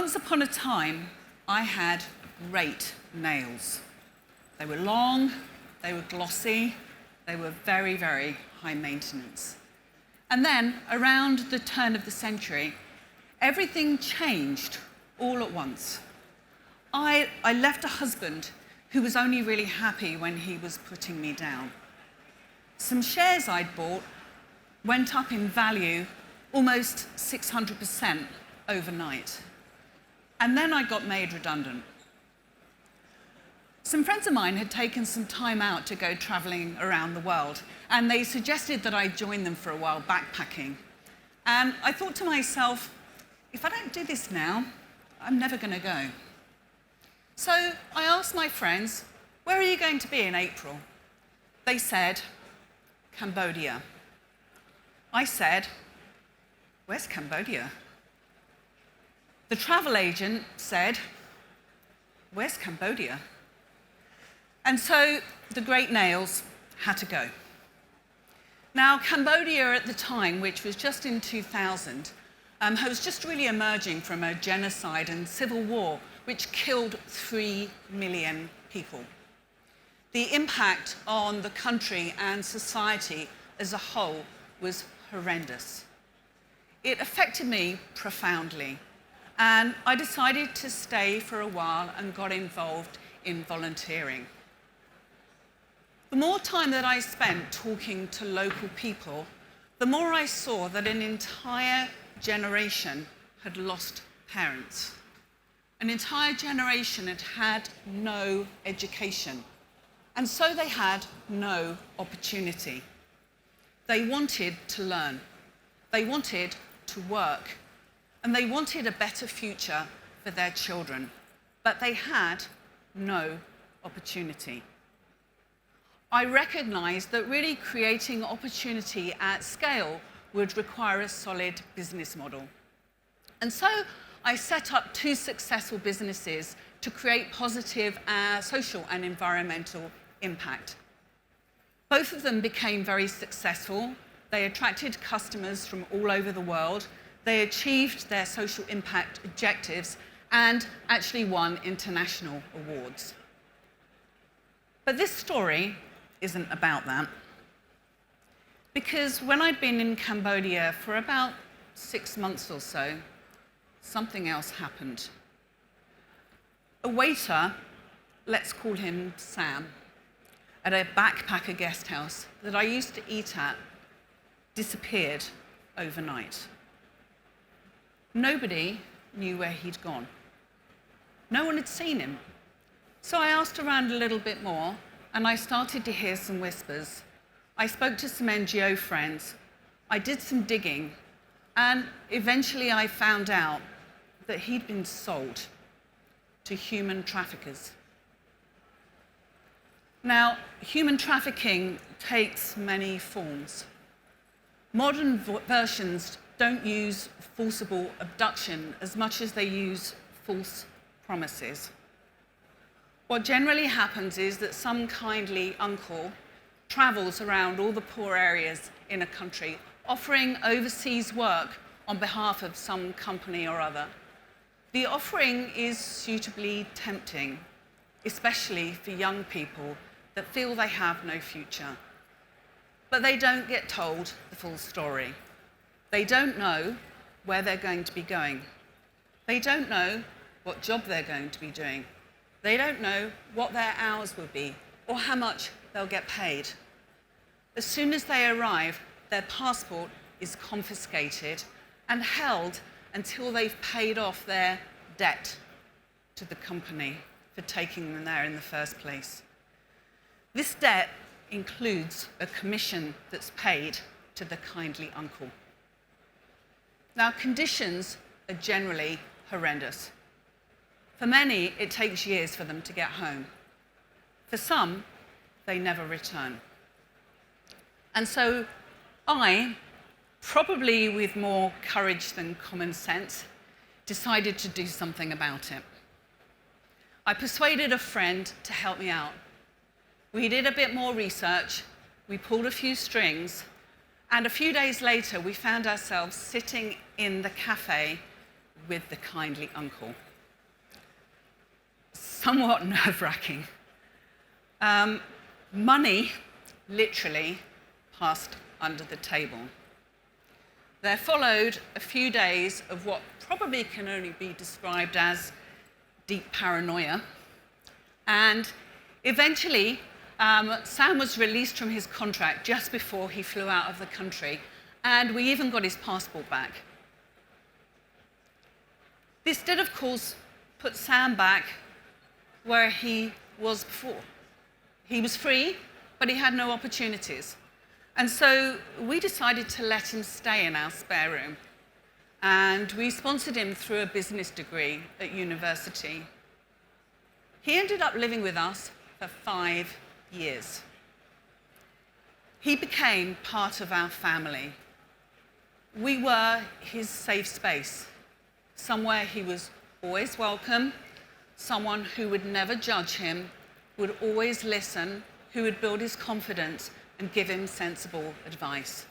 Once upon a time, I had great nails. They were long, they were glossy, they were very, very high maintenance. And then, around the turn of the century, everything changed all at once. I left a husband who was only really happy when he was putting me down. Some shares I'd bought went up in value almost 600% overnight. And then I got made redundant. Some friends of mine had taken some time out to go traveling around the world, and they suggested that I join them for a while backpacking. And I thought to myself, if I don't do this now, I'm never going to go. So I asked my friends, where are you going to be in April? They said, Cambodia. I said, where's Cambodia? The travel agent said, where's Cambodia? And so the great nails had to go. Now, Cambodia at the time, which was just in 2000, was just really emerging from a genocide and civil war which killed 3 million people. The impact on the country and society as a whole was horrendous. It affected me profoundly, and I decided to stay for a while and got involved in volunteering. The more time that I spent talking to local people, the more I saw that an entire generation had lost parents. An entire generation had had no education, and so they had no opportunity. They wanted to learn, they wanted to work, and they wanted a better future for their children, but they had no opportunity. I recognized that really creating opportunity at scale would require a solid business model. And so I set up 2 successful businesses to create positive social and environmental impact. Both of them became very successful. They attracted customers from all over the world. They achieved their social impact objectives and actually won international awards. But this story isn't about that. Because when I'd been in Cambodia for about 6 months or so, something else happened. A waiter, let's call him Sam, at a backpacker guest house that I used to eat at, disappeared overnight. Nobody knew where he'd gone. No one had seen him. So I asked around a little bit more, and I started to hear some whispers. I spoke to some NGO friends. I did some digging, and eventually I found out that he'd been sold to human traffickers. Now, human trafficking takes many forms. Modern versions don't use forcible abduction as much as they use false promises. What generally happens is that some kindly uncle travels around all the poor areas in a country, offering overseas work on behalf of some company or other. The offering is suitably tempting, especially for young people that feel they have no future. But they don't get told the full story. They don't know where they're going to be going. They don't know what job they're going to be doing. They don't know what their hours will be or how much they'll get paid. As soon as they arrive, their passport is confiscated and held until they've paid off their debt to the company for taking them there in the first place. This debt includes a commission that's paid to the kindly uncle. Now, conditions are generally horrendous. For many, it takes years for them to get home. For some, they never return. And so I, probably with more courage than common sense, decided to do something about it. I persuaded a friend to help me out. We did a bit more research, we pulled a few strings, and a few days later we found ourselves sitting in the cafe with the kindly uncle. Somewhat nerve-wracking. Money literally passed under the table. There followed a few days of what probably can only be described as deep paranoia. And eventually, Sam was released from his contract just before he flew out of the country, and we even got his passport back. This did, of course, put Sam back where he was before. He was free, but he had no opportunities. And so we decided to let him stay in our spare room. And we sponsored him through a business degree at university. He ended up living with us for 5 years. He became part of our family. We were his safe space, somewhere he was always welcome, someone who would never judge him, would always listen, who would build his confidence and give him sensible advice.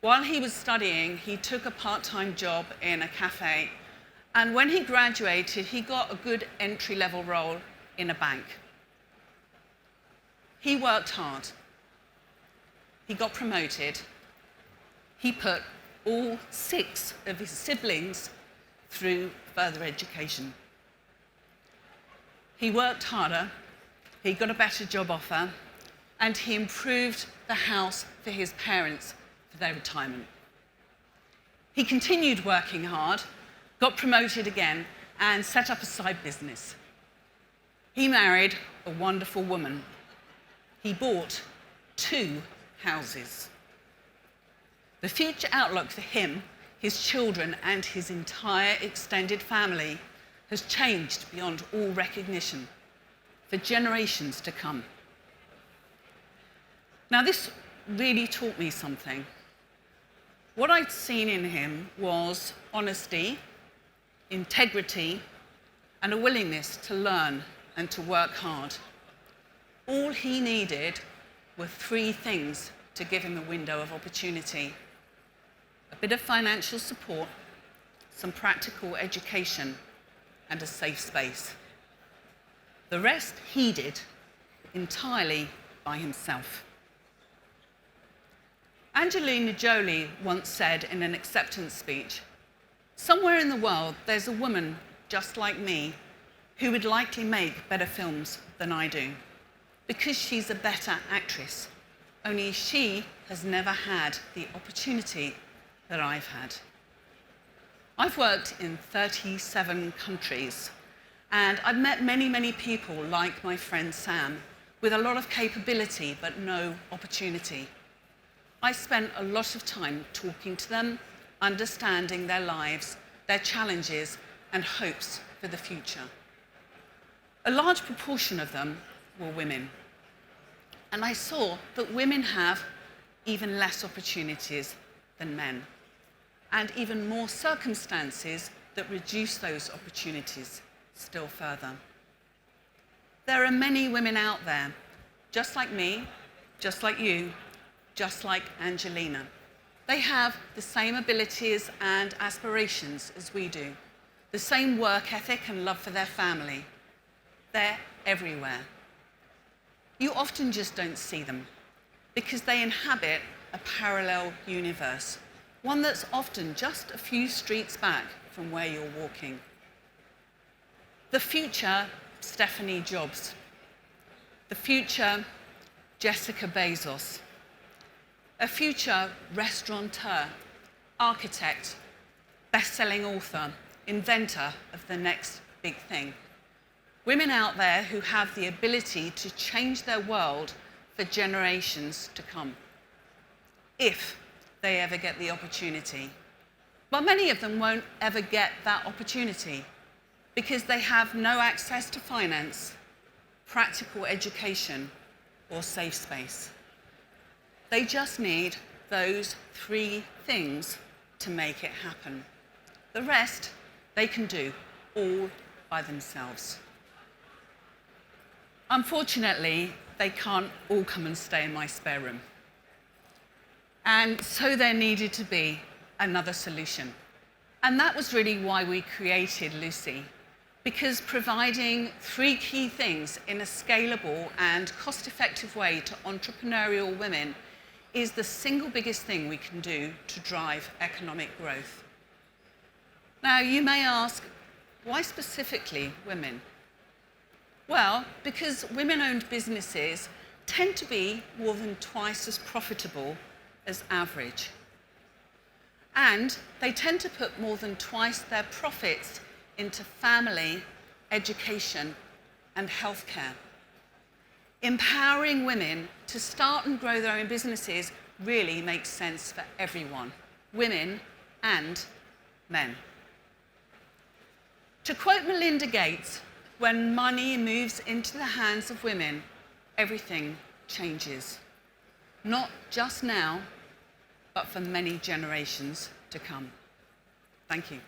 While he was studying, he took a part-time job in a cafe, and when he graduated, he got a good entry-level role in a bank. He worked hard. He got promoted. He put all 6 of his siblings through further education. He worked harder, he got a better job offer, and he improved the house for his parents for their retirement. He continued working hard, got promoted again, and set up a side business. He married a wonderful woman. He bought 2 houses. The future outlook for him, his children, and his entire extended family has changed beyond all recognition for generations to come. Now, this really taught me something. What I'd seen in him was honesty, integrity, and a willingness to learn and to work hard. All he needed were 3 things to give him a window of opportunity: a bit of financial support, some practical education, and a safe space. The rest he did entirely by himself. Angelina Jolie once said in an acceptance speech, "Somewhere in the world there's a woman just like me who would likely make better films than I do, because she's a better actress, only she has never had the opportunity that I've had." I've worked in 37 countries, and I've met many, many people like my friend Sam, with a lot of capability but no opportunity. I spent a lot of time talking to them, understanding their lives, their challenges, and hopes for the future. A large proportion of them were women. And I saw that women have even less opportunities than men, and even more circumstances that reduce those opportunities still further. There are many women out there, just like me, just like you, just like Angelina. They have the same abilities and aspirations as we do, the same work ethic and love for their family. They're everywhere. You often just don't see them because they inhabit a parallel universe, one that's often just a few streets back from where you're walking. The future Stephanie Jobs. The future Jessica Bezos. A future restaurateur, architect, best-selling author, inventor of the next big thing. Women out there who have the ability to change their world for generations to come, if they ever get the opportunity. But many of them won't ever get that opportunity because they have no access to finance, practical education, or safe space. They just need those 3 things to make it happen. The rest they can do all by themselves. Unfortunately, they can't all come and stay in my spare room. And so there needed to be another solution. And that was really why we created Lucy, because providing 3 key things in a scalable and cost-effective way to entrepreneurial women is the single biggest thing we can do to drive economic growth. Now, you may ask, why specifically women? Well, because women-owned businesses tend to be more than twice as profitable as average. And they tend to put more than twice their profits into family, education, and healthcare. Empowering women to start and grow their own businesses really makes sense for everyone, women and men. To quote Melinda Gates, when money moves into the hands of women, everything changes. Not just now, but for many generations to come. Thank you.